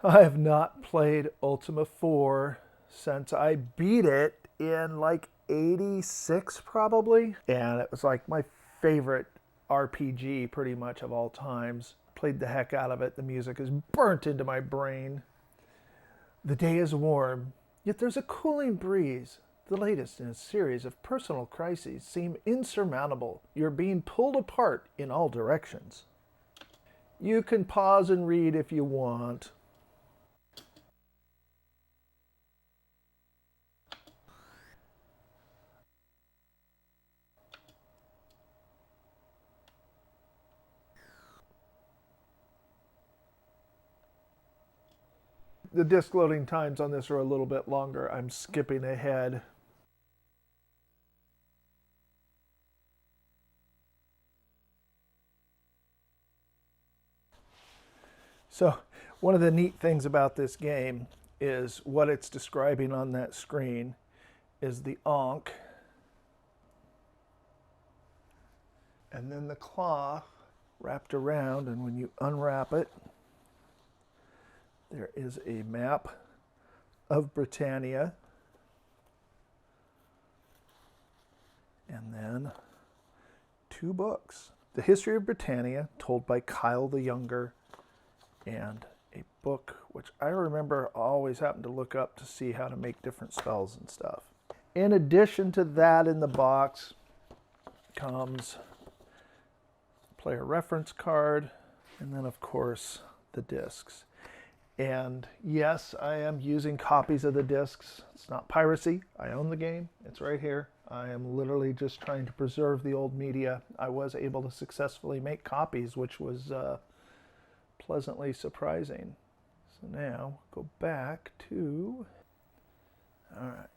I have not played Ultima 4 since I beat it in like 86 probably. And it was like my favorite RPG pretty much of all times. Played the heck out of it. The music is burnt into my brain. The day is warm, yet there's a cooling breeze. The latest in a series of personal crises seem insurmountable. You're being pulled apart in all directions. You can pause and read if you want. The disk loading times on this are a little bit longer. I'm skipping ahead. So, one of the neat things about this game is what it's describing on that screen is the Ankh, and then the cloth wrapped around, and when you unwrap it, there is a map of Britannia, and then two books. The History of Britannia, told by Kyle the Younger, and a book which I remember always having to look up to see how to make different spells and stuff. In addition to that, in the box comes a player reference card, and then of course the discs. And yes, I am using copies of the discs. It's not piracy. I own the game. It's right here. I am literally just trying to preserve the old media. I was able to successfully make copies, which was pleasantly surprising. So now go back to, all right.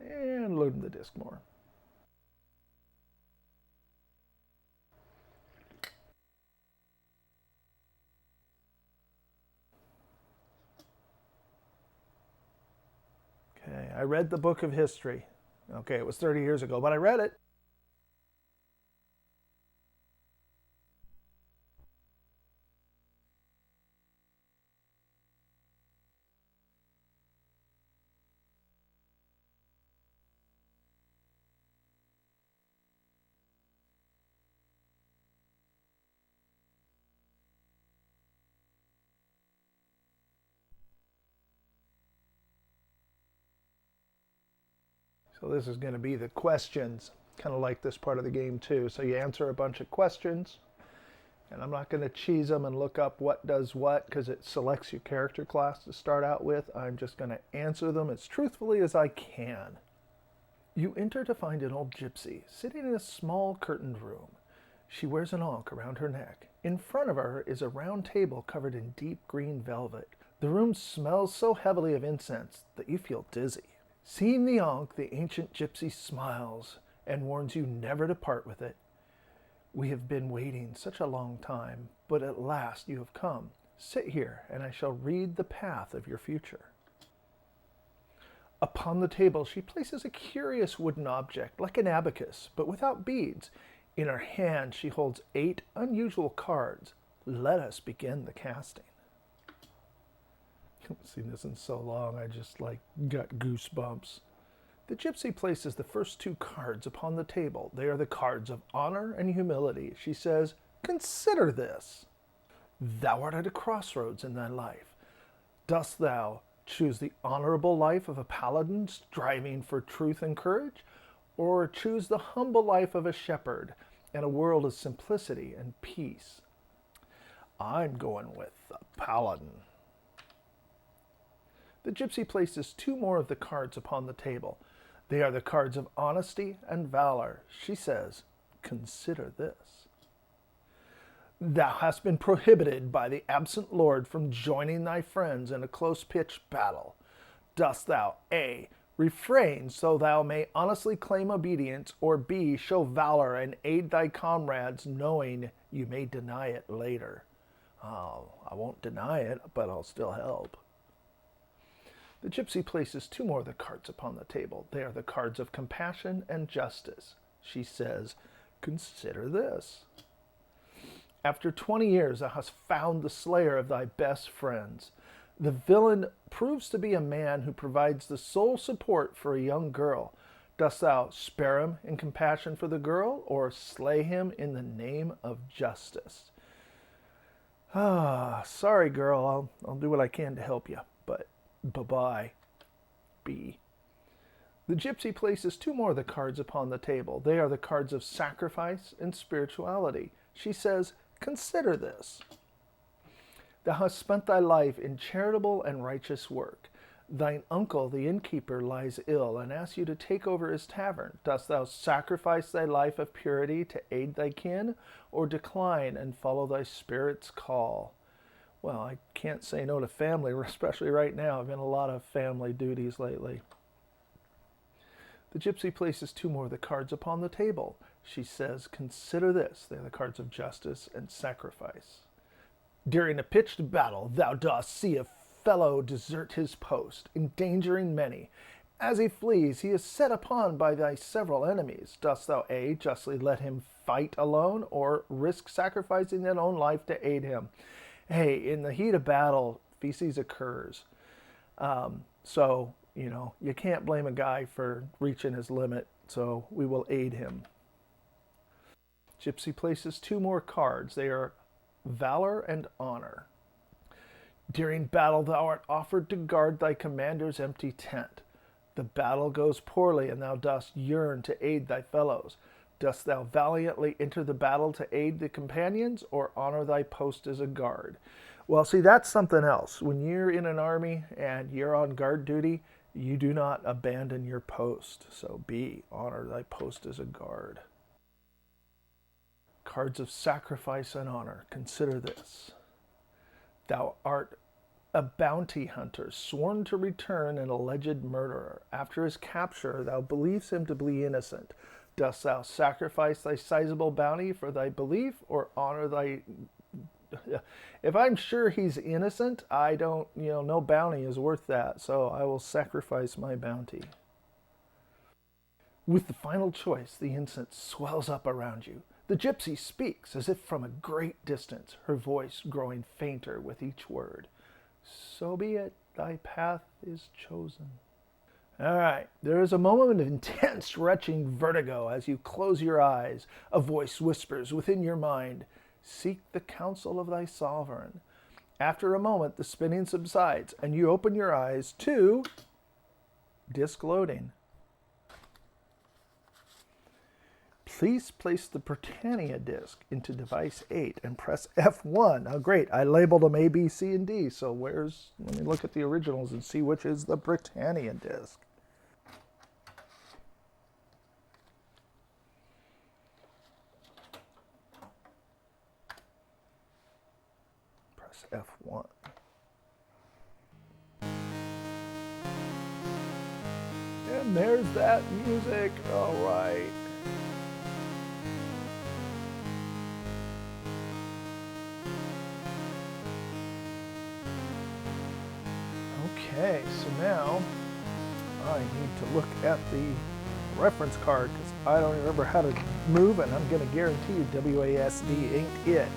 And loading the disk more. Okay, I read the book of history. Okay, it was 30 years ago, but I read it. So this is going to be the questions, kind of like this part of the game too. So you answer a bunch of questions, and I'm not going to cheese them and look up what does what because it selects your character class to start out with. I'm just going to answer them as truthfully as I can. You enter to find an old gypsy sitting in a small curtained room. She wears an ankh around her neck. In front of her is a round table covered in deep green velvet. The room smells so heavily of incense that you feel dizzy. Seeing the ankh, the ancient gypsy smiles and warns you never to part with it. We have been waiting such a long time, but at last you have come. Sit here, and I shall read the path of your future. Upon the table she places a curious wooden object, like an abacus, but without beads. In her hand she holds 8 unusual cards. Let us begin the casting. I haven't seen this in so long, I just got goosebumps. The gypsy places the first 2 cards upon the table. They are the cards of honor and humility. She says, "Consider this. Thou art at a crossroads in thy life. Dost thou choose the honorable life of a paladin striving for truth and courage, or choose the humble life of a shepherd and a world of simplicity and peace?" I'm going with the paladin. The gypsy places 2 more of the cards upon the table. They are the cards of honesty and valor. She says, "Consider this. Thou hast been prohibited by the absent lord from joining thy friends in a close-pitched battle. Dost thou A. refrain so thou may honestly claim obedience, or B. show valor and aid thy comrades, knowing you may deny it later?" Oh, I won't deny it, but I'll still help. The gypsy places 2 more of the cards upon the table. They are the cards of compassion and justice. She says, "Consider this. After 20 years thou hast found the slayer of thy best friends. The villain proves to be a man who provides the sole support for a young girl. Dost thou spare him in compassion for the girl, or slay him in the name of justice?" Ah, sorry, girl. I'll do what I can to help you, but bye-bye, B. The gypsy places 2 more of the cards upon the table. They are the cards of sacrifice and spirituality. She says, "Consider this. Thou hast spent thy life in charitable and righteous work. Thine uncle, the innkeeper, lies ill and asks you to take over his tavern. Dost thou sacrifice thy life of purity to aid thy kin, or decline and follow thy spirit's call?" Well, I can't say no to family, especially right now. I've been a lot of family duties lately. The gypsy places 2 more of the cards upon the table. She says, "Consider this." They're the cards of justice and sacrifice. During a pitched battle, thou dost see a fellow desert his post, endangering many. As he flees, he is set upon by thy several enemies. Dost thou A, justly let him fight alone, or risk sacrificing thine own life to aid him? Hey, in the heat of battle, feces occurs. So, you can't blame a guy for reaching his limit, so we will aid him. Gypsy places 2 more cards. They are valor and honor. During battle, thou art offered to guard thy commander's empty tent. The battle goes poorly, and thou dost yearn to aid thy fellows. Dost thou valiantly enter the battle to aid the companions, or honor thy post as a guard? Well, see, that's something else. When you're in an army and you're on guard duty, you do not abandon your post. So B, honor thy post as a guard. Cards of sacrifice and honor. Consider this. Thou art a bounty hunter, sworn to return an alleged murderer. After his capture, thou believest him to be innocent. Dost thou sacrifice thy sizable bounty for thy belief, or honor thy... If I'm sure he's innocent, I don't, no bounty is worth that, so I will sacrifice my bounty. With the final choice, the incense swells up around you. The gypsy speaks as if from a great distance, her voice growing fainter with each word. "So be it, thy path is chosen." All right, there is a moment of intense retching vertigo as you close your eyes. A voice whispers within your mind, "Seek the counsel of thy sovereign." After a moment, the spinning subsides, and you open your eyes to disk loading. Please place the Britannia disk into device 8 and press F1. Oh, great. I labeled them A, B, C, and D. So let me look at the originals and see which is the Britannia disk. Press F1. And there's that music. All right. Okay, so now I need to look at the reference card because I don't remember how to move, and I'm going to guarantee you WASD ain't it.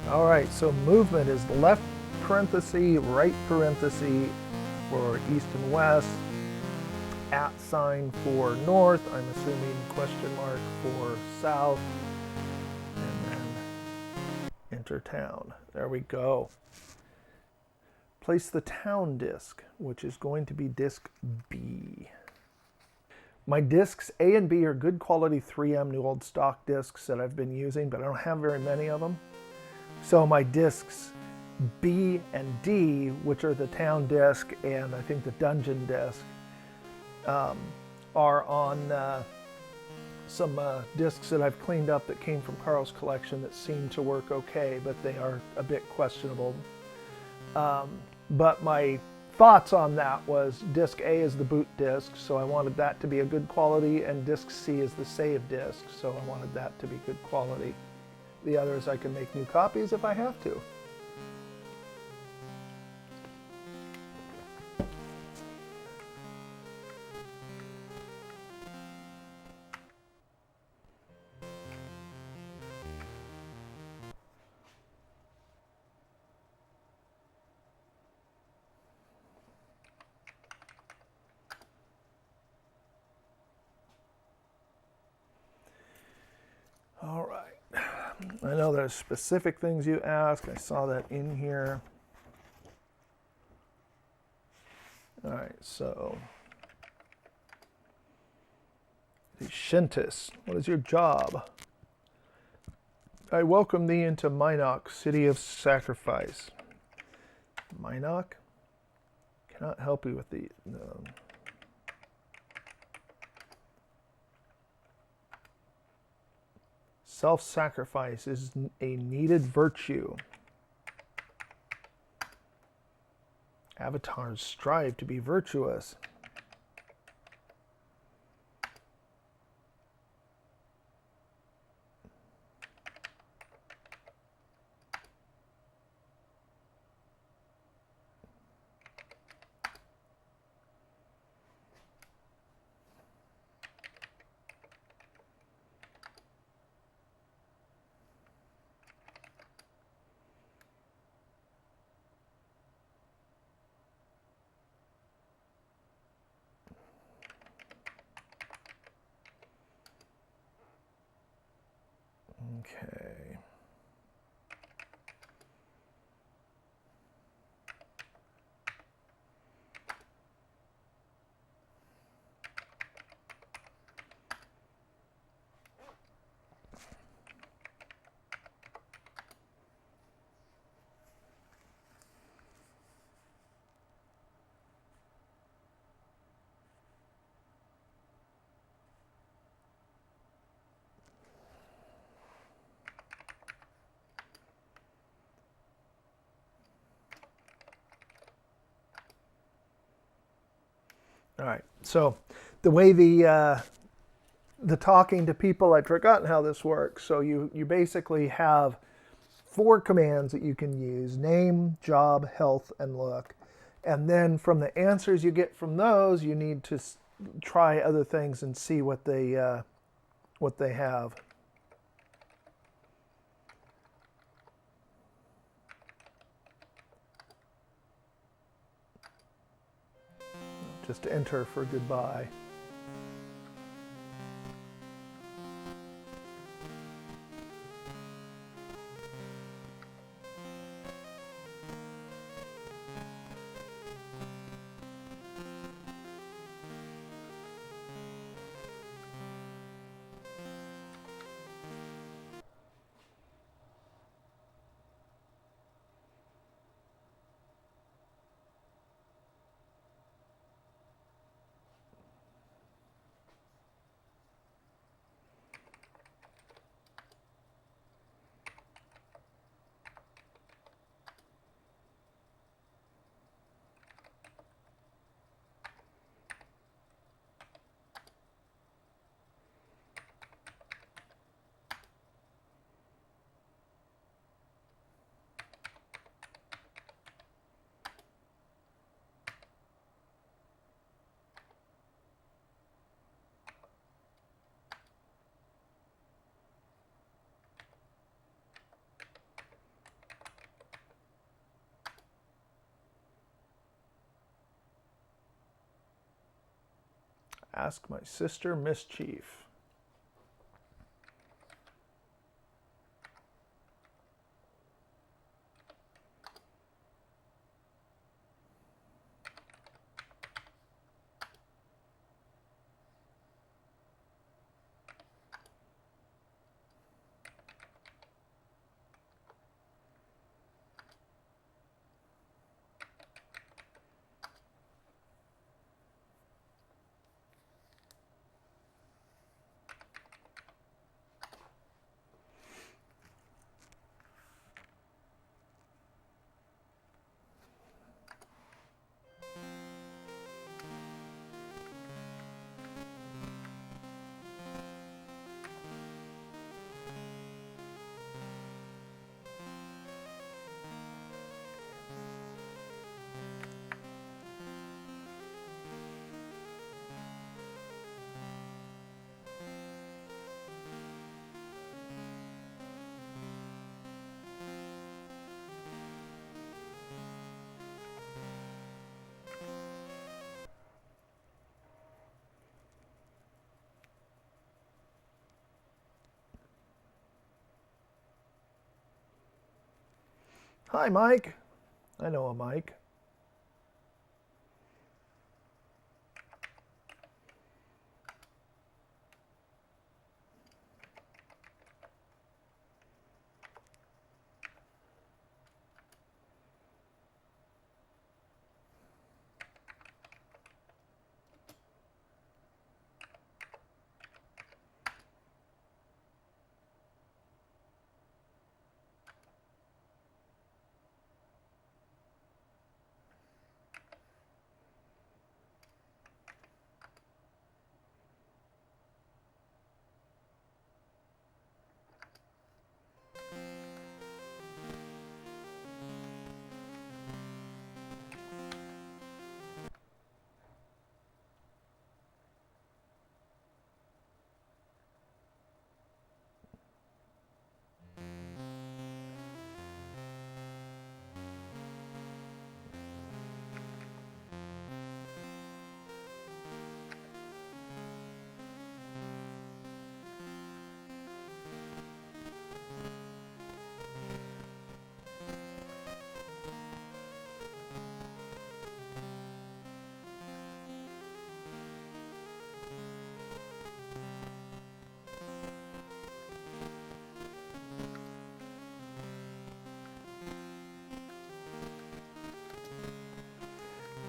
All right, so movement is left parenthesis, right parenthesis for east and west, @ sign for north, I'm assuming question mark for south, and then enter town. There we go. Place the town disk, which is going to be disk B. My discs A and B are good quality 3M new old stock discs that I've been using, but I don't have very many of them. So my discs B and D, which are the town disc and I think the dungeon disc, are on some discs that I've cleaned up that came from Carl's collection that seem to work okay, but they are a bit questionable. But my thoughts on that was disk A is the boot disk, so I wanted that to be a good quality, and disk C is the save disk, so I wanted that to be good quality. The others I can make new copies if I have to. All right. I know there's specific things you ask. I saw that in here. All right, so Shentis, what is your job? I welcome thee into Minok, city of sacrifice. Minok? Cannot help you with the... Self-sacrifice is a needed virtue. Avatars strive to be virtuous. Okay. All right, so the way the talking to people, I'd forgotten how this works. So you basically have 4 commands that you can use: name, job, health, and look. And then from the answers you get from those, you need to try other things and see what they have. Just enter for goodbye. Ask my sister Mischief. Hi, Mike. I know a Mike.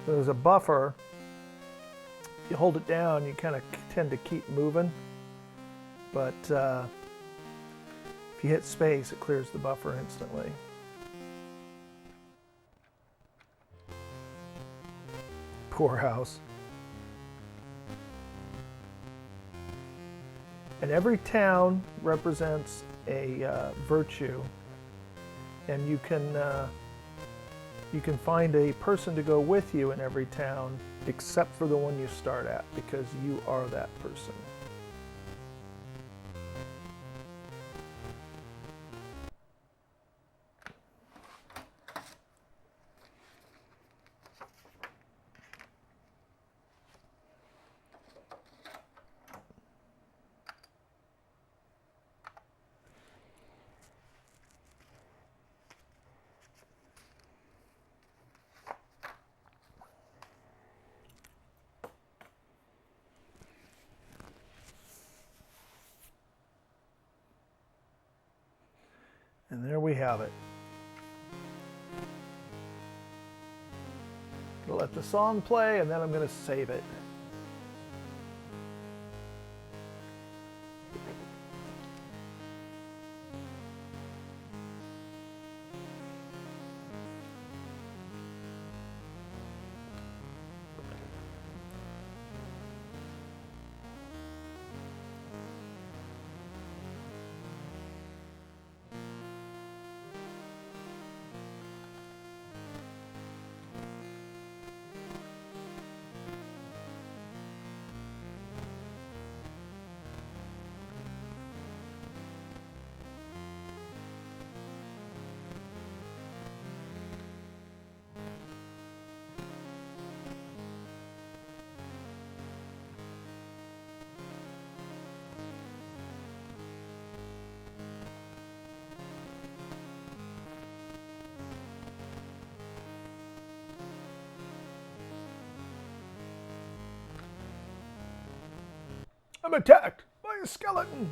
There's a buffer. If you hold it down, you kind of tend to keep moving. But if you hit space, it clears the buffer instantly. Poor house. And every town represents a virtue, and you can find a person to go with you in every town, except for the one you start at, because you are that person. And there we have it. I'll let the song play, and then I'm going to save it. I'm attacked by a skeleton.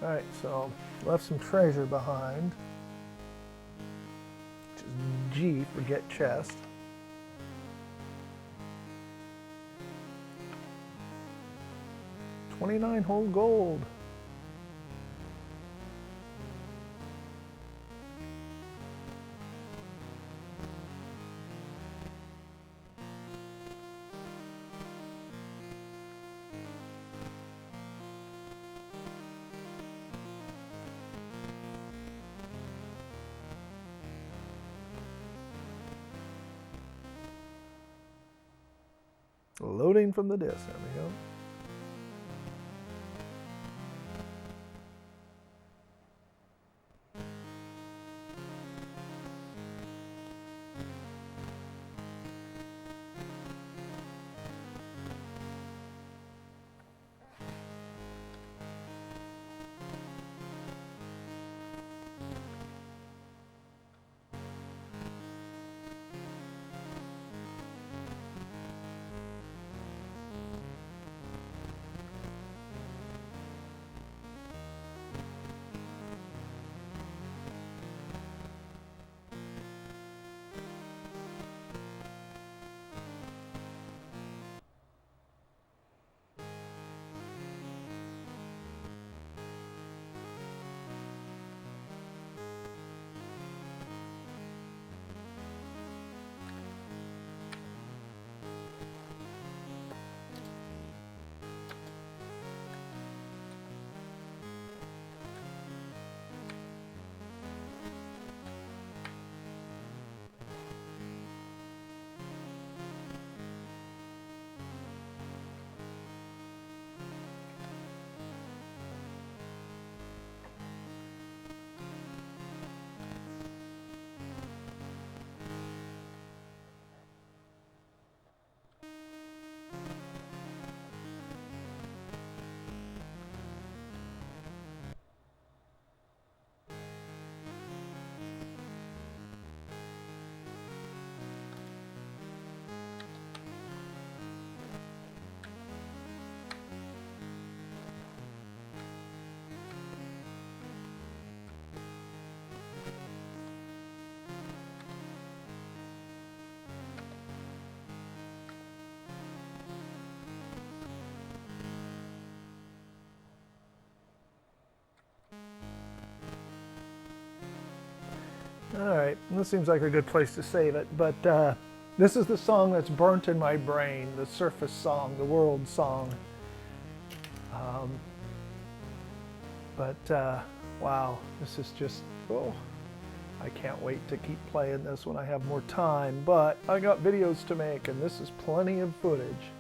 All right, so left some treasure behind, which is G for get chest. $29 whole gold. Loading from the disk. There we go. All right, this seems like a good place to save it, but this is the song that's burnt in my brain, the Surface song, the world song. Wow, this is just, oh, I can't wait to keep playing this when I have more time, but I got videos to make and this is plenty of footage.